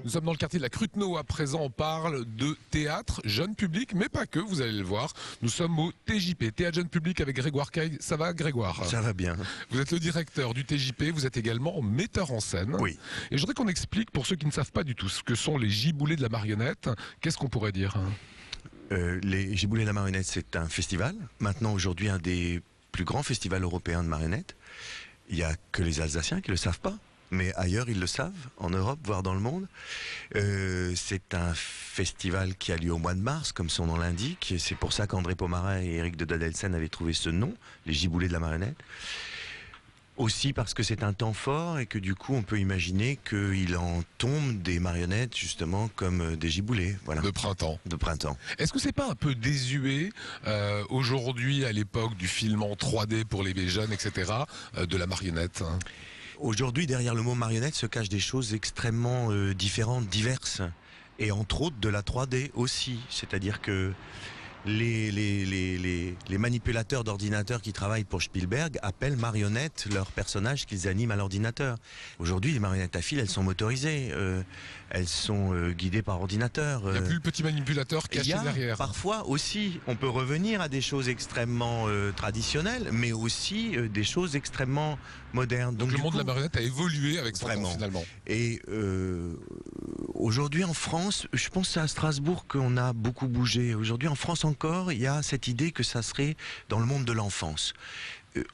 Nous sommes dans le quartier de la Cruteno à présent. On parle de théâtre jeune public, mais pas que, vous allez le voir. Nous sommes au TJP, Théâtre Jeune Public avec Grégoire Caille. Ça va, Grégoire? Ça va bien. Vous êtes le directeur du TJP, vous êtes également metteur en scène. Oui. Et je voudrais qu'on explique, pour ceux qui ne savent pas du tout, ce que sont les giboulées de la marionnette. Qu'est-ce qu'on pourrait dire? Les Giboulées de la marionnette, c'est un festival. Maintenant, aujourd'hui, un des plus grands festivals européens de marionnettes. Il n'y a que les Alsaciens qui ne le savent pas. Mais ailleurs, ils le savent, en Europe, voire dans le monde. C'est un festival qui a lieu au mois de mars, comme son nom l'indique. C'est pour ça qu'André Pomarin et Éric de Dadelsen avaient trouvé ce nom, les Giboulées de la marionnette. Aussi parce que c'est un temps fort et que du coup, on peut imaginer qu'il en tombe des marionnettes, justement, comme des giboulées. Voilà. De printemps. De printemps. Est-ce que c'est pas un peu désuet aujourd'hui, à l'époque du film en 3D pour les jeunes, etc., de la marionnette? Aujourd'hui, derrière le mot marionnette se cachent des choses extrêmement différentes, diverses. Et entre autres de la 3D aussi. C'est-à-dire que les manipulateurs d'ordinateurs qui travaillent pour Spielberg appellent marionnettes leurs personnages qu'ils animent à l'ordinateur. Aujourd'hui, les marionnettes à fil, elles sont motorisées. Elles sont guidées par ordinateur. Il n'y a plus le petit manipulateur caché derrière. Parfois aussi, on peut revenir à des choses extrêmement traditionnelles, mais aussi des choses extrêmement modernes. Donc le monde de la marionnette a évolué avec son temps, finalement. Et aujourd'hui en France, je pense que c'est à Strasbourg qu'on a beaucoup bougé. Aujourd'hui en France encore, il y a cette idée que ça serait dans le monde de l'enfance.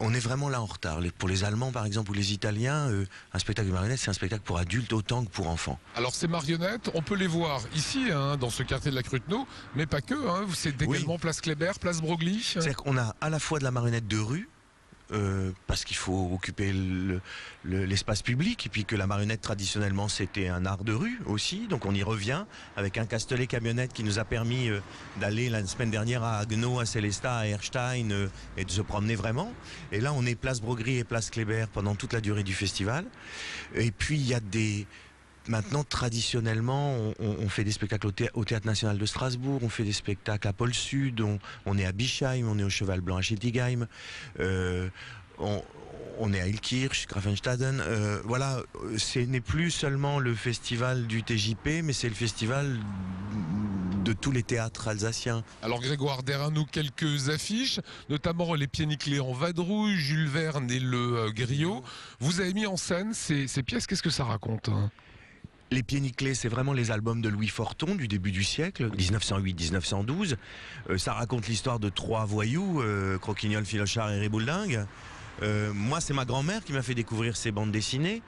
On est vraiment là en retard. Pour les Allemands, par exemple, ou les Italiens, un spectacle de marionnettes, c'est un spectacle pour adultes autant que pour enfants. Alors ces marionnettes, on peut les voir ici, dans ce quartier de la Cruteno, mais pas que. C'est également place Kléber, place Broglie. C'est-à-dire qu'on a à la fois de la marionnette de rue, parce qu'il faut occuper l'espace public, et puis que la marionnette traditionnellement c'était un art de rue aussi, donc on y revient avec un Castellet camionnette qui nous a permis d'aller la semaine dernière à Haguenau, à Sélestat, à Erstein, et de se promener vraiment. Et là on est place Broglie et place Kléber pendant toute la durée du festival. Et puis il y a maintenant, traditionnellement, on fait des spectacles au Théâtre National de Strasbourg, on fait des spectacles à Pôle Sud, on est à Bischheim, on est au Cheval Blanc à Schiltigheim, on est à Ilkirch, Grafenstaden. Voilà, ce n'est plus seulement le festival du TJP, mais c'est le festival de tous les théâtres alsaciens. Alors Grégoire, derrière nous quelques affiches, notamment les Pieds nickelés en vadrouille, Jules Verne et le Griot. Vous avez mis en scène ces pièces, qu'est-ce que ça raconte ? Les Pieds nickelés, c'est vraiment les albums de Louis Forton du début du siècle, 1908-1912. Ça raconte l'histoire de trois voyous, Croquignol, Filochard et Ribouldingue. Moi, c'est ma grand-mère qui m'a fait découvrir ces bandes dessinées.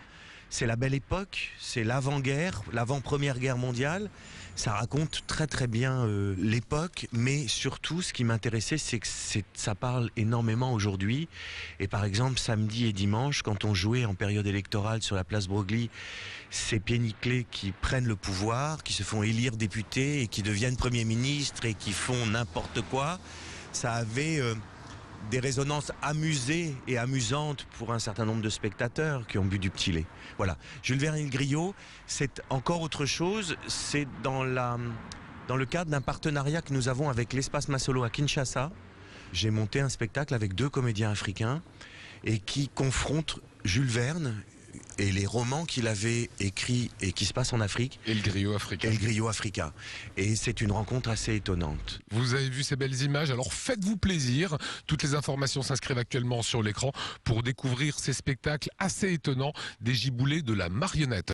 C'est la belle époque, c'est l'avant-guerre, l'avant-première guerre mondiale. Ça raconte très très bien l'époque, mais surtout ce qui m'intéressait, c'est que ça parle énormément aujourd'hui. Et par exemple, samedi et dimanche, quand on jouait en période électorale sur la place Broglie, ces Pieds nickelés qui prennent le pouvoir, qui se font élire députés et qui deviennent Premier ministre et qui font n'importe quoi, ça avait des résonances amusées et amusantes pour un certain nombre de spectateurs qui ont bu du petit lait. Voilà. Jules Verne et le Griot, c'est encore autre chose. C'est dans le cadre d'un partenariat que nous avons avec l'Espace Masolo à Kinshasa. J'ai monté un spectacle avec 2 comédiens africains et qui confrontent Jules Verne et les romans qu'il avait écrits et qui se passent en Afrique. Et le griot africain. Et le griot africain. Et c'est une rencontre assez étonnante. Vous avez vu ces belles images, alors faites-vous plaisir. Toutes les informations s'inscrivent actuellement sur l'écran pour découvrir ces spectacles assez étonnants des giboulées de la marionnette.